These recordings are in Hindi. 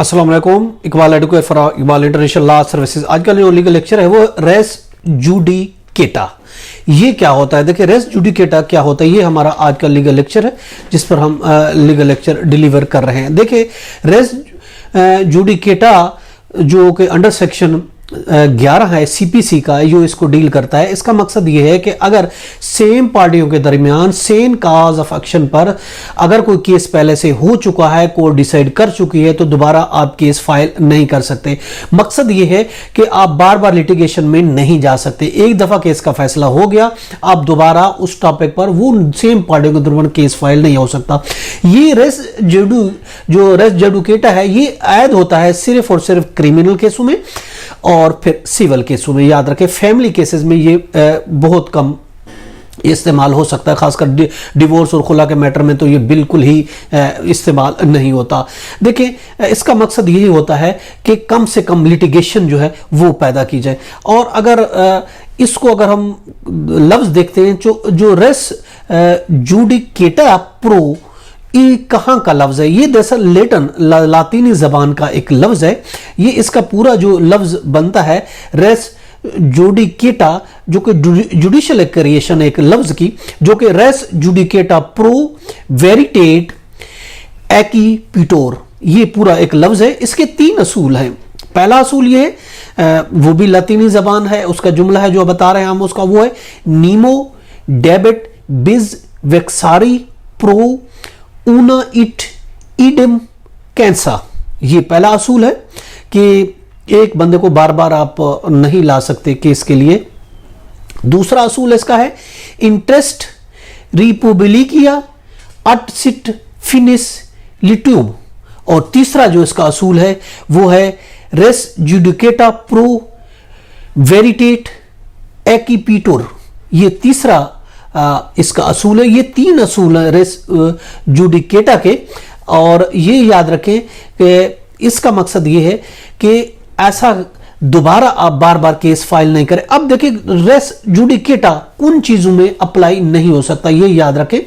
अस्सलाम वालेकुम। Iqbal advocate for Iqbal international law services. आज का जो लीगल लेक्चर है वो रेस जुडिकेटा। ये क्या होता है? देखिए, रेस जुडिकेटा क्या होता है, ये हमारा आज का लीगल लेक्चर है जिस पर हम लीगल लेक्चर डिलीवर कर रहे हैं। देखिए, रेस जुडिकेटा जो कि अंडर सेक्शन 11 है सीपीसी का, जो इसको डील करता है। इसका मकसद ये है कि अगर सेम पार्टियों के दरमियान सेम काज ऑफ एक्शन पर अगर कोई केस पहले से हो चुका है, कोर्ट डिसाइड कर चुकी है, तो दोबारा आप केस फाइल नहीं कर सकते। मकसद ये है कि आप बार बार लिटिगेशन में नहीं जा सकते। एक दफा केस का फैसला हो गया, आप दोबारा उस टॉपिक पर वो सेम पार्टियों के दरमियान केस फाइल नहीं हो सकता। ये रेस जुडिकेटा है, ये ऐड होता है सिर्फ और सिर्फ क्रिमिनल केसों में और फिर सिविल केसों में। याद रखें, फैमिली केसेस में ये बहुत कम इस्तेमाल हो सकता है, खासकर डिवोर्स और खुला के मैटर में तो ये बिल्कुल ही इस्तेमाल नहीं होता। देखिए, इसका मकसद यही होता है कि कम से कम लिटिगेशन जो है वो पैदा की जाए। और अगर इसको अगर हम लफ्ज देखते हैं, जो रेस जुडिकेटा प्रो, ये कहाँ का लफ्ज है? ये दरअसल लेटन लातीनी जबान का एक लफ्ज है। ये इसका पूरा जो लफ्ज बनता है रेस जुडिकेटा, जो कि जुडिशियल क्रिएशन है एक लफ्ज की, जो कि रेस जुडिकेटा प्रो वेरिटेट एक्विटोर, ये पूरा एक लफ्ज है। इसके 3 असूल हैं। पहला असूल ये है, वो भी लातीनी जबान है, उसका जुमला है जो बता रहे हैं हम उसका, वो है नीमो डेबिट बिज वेक्सारी प्रो ऊना इट इडम कैंसा। ये पहला असूल है कि एक बंदे को बार बार आप नहीं ला सकते केस के लिए। दूसरा असूल इसका है इंटरेस्ट रिपब्लिकिया अट सिट फिनिस लिट्यूम। और तीसरा जो इसका असूल है वो है रेस जुडिकेटा प्रो वेरिटेट एक्विटोर। ये तीसरा इसका असूल है। ये 3 असूल है रेस जुडिकेटा के। और ये याद रखें कि इसका मकसद ये है कि ऐसा दोबारा आप बार बार केस फाइल नहीं करें। अब देखिए, रेस जुडिकेटा उन चीजों में अप्लाई नहीं हो सकता, ये याद रखें।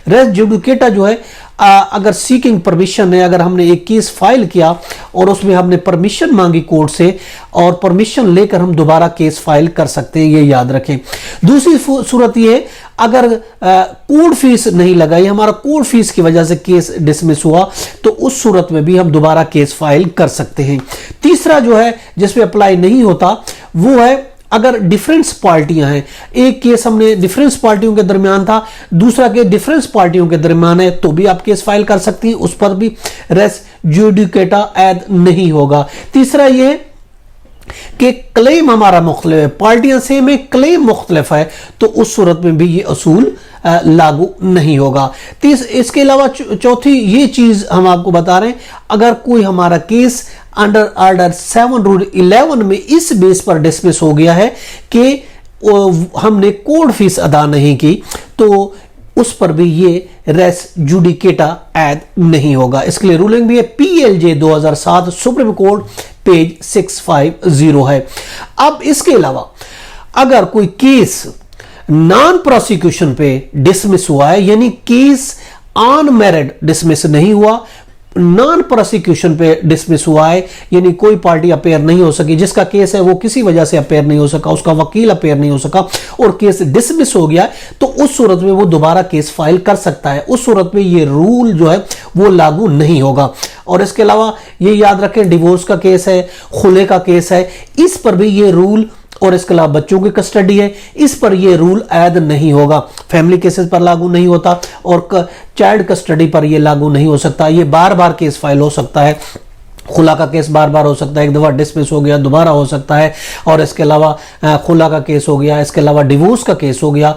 रेस जुडिकेटा जो है, अगर सीकिंग परमिशन है, अगर हमने एक केस फाइल किया और उसमें हमने परमिशन मांगी कोर्ट से और परमिशन लेकर हम दोबारा केस फाइल कर सकते हैं, ये याद रखें। दूसरी सूरत ये है, अगर कोर्ट फीस नहीं लगाई, हमारा कोर्ट फीस की वजह से केस डिसमिस हुआ, तो उस सूरत में भी हम दोबारा केस फाइल कर सकते हैं। तीसरा जो है जिसमें अप्लाई नहीं होता वो है अगर डिफरेंस पार्टियां हैं। एक केस हमने डिफरेंस पार्टियों के दरमियान था, दूसरा केस डिफरेंस पार्टियों के दरमियान है, तो भी आप केस फाइल कर सकती हैं, उस पर भी रेस जुडिकेटा ऐड नहीं होगा। तीसरा ये कि क्लेम हमारा मुख्तलिफ है, पार्टियां सेम है, क्लेम मुख्तलिफ है, तो उस सूरत में भी ये असूल लागू नहीं होगा। इसके अलावा चौथी ये चीज हम आपको बता रहे हैं, अगर कोई हमारा केस अंडर ऑर्डर 7 रूल 11 में इस बेस पर डिसमिस हो गया है कि हमने कोर्ट फीस अदा नहीं की, तो उस पर भी ये रेस जुडिकेटा ऐड नहीं होगा। इसके लिए रूलिंग भी है, PLJ 2007 सुप्रीम कोर्ट पेज 650 है। अब इसके अलावा अगर कोई केस नॉन प्रोसिक्यूशन पे डिसमिस हुआ है, यानी केस ऑन मेरिट डिसमिस नहीं हुआ, नॉन प्रोसिक्यूशन पे डिसमिस हुआ है, यानी कोई पार्टी अपेयर नहीं हो सकी, जिसका केस है वो किसी वजह से अपेयर नहीं हो सका, उसका वकील अपेयर नहीं हो सका और केस डिसमिस हो गया, तो उस सूरत में वो दोबारा केस फाइल कर सकता है। उस सूरत में ये रूल जो है वो लागू नहीं होगा। और इसके अलावा ये याद रखें, डिवोर्स का केस है, खुले का केस है, इस पर भी ये रूल, और इसके अलावा बच्चों की कस्टडी है, इस पर यह रूल ऐड नहीं होगा। फैमिली केसेस पर लागू नहीं होता और चाइल्ड कस्टडी पर यह लागू नहीं हो सकता। ये बार बार केस फाइल हो सकता है। खुला का केस बार बार हो सकता है, एक दफा डिसमिस हो गया दोबारा हो सकता है। और इसके अलावा खुला का केस हो गया, इसके अलावा डिवोर्स का केस हो गया,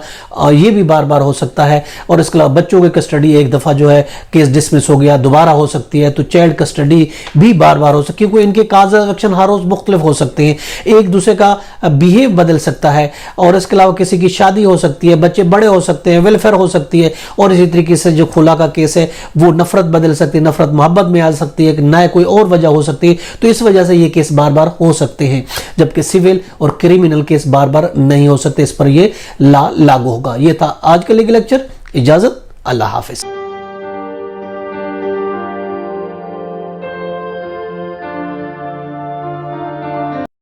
ये भी बार बार हो सकता है। और इसके अलावा बच्चों की कस्टडी, एक दफा जो है केस डिसमिस हो गया दोबारा हो सकती है, तो चाइल्ड कस्टडी भी बार बार हो सकती है, क्योंकि इनके काज एक्शन हर रोज मुख्तलिफ हो सकते हैं, एक दूसरे का बिहेव बदल सकता है। और इसके अलावा किसी की शादी हो सकती है, बच्चे बड़े हो सकते हैं, वेलफेयर हो सकती है। और इसी तरीके से जो खुला का केस है वो नफरत बदल सकती है, नफरत मोहब्बत में आ सकती है, नए कोई और वजह हो सकती है, तो इस वजह से ये केस बार बार हो सकते हैं, जबकि सिविल और क्रिमिनल केस बार बार नहीं हो सकते। इस पर ये लागू होगा। ये था आज का लीगल लेक्चर। इजाजत, अल्लाह हाफिज।